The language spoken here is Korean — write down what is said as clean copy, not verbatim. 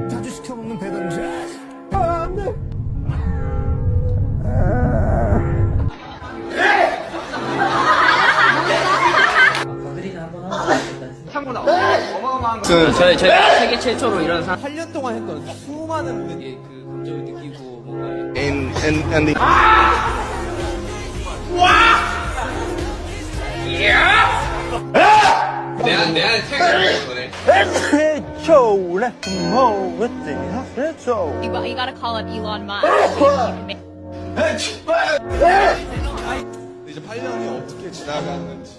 자주 시켜먹는 배달 음식. 안 돼. 참고로 어마어마한 거. 저희 세계 최초로 이런 8년 동안 했던 수많은 분에게 그 감정을 느끼고 뭔가 And the 내 안에 태그를 거네. 최초래 뭐였지? 최초. You gotta call up Elon Musk. So you can make 이제 8년이 어떻게 지나가는지.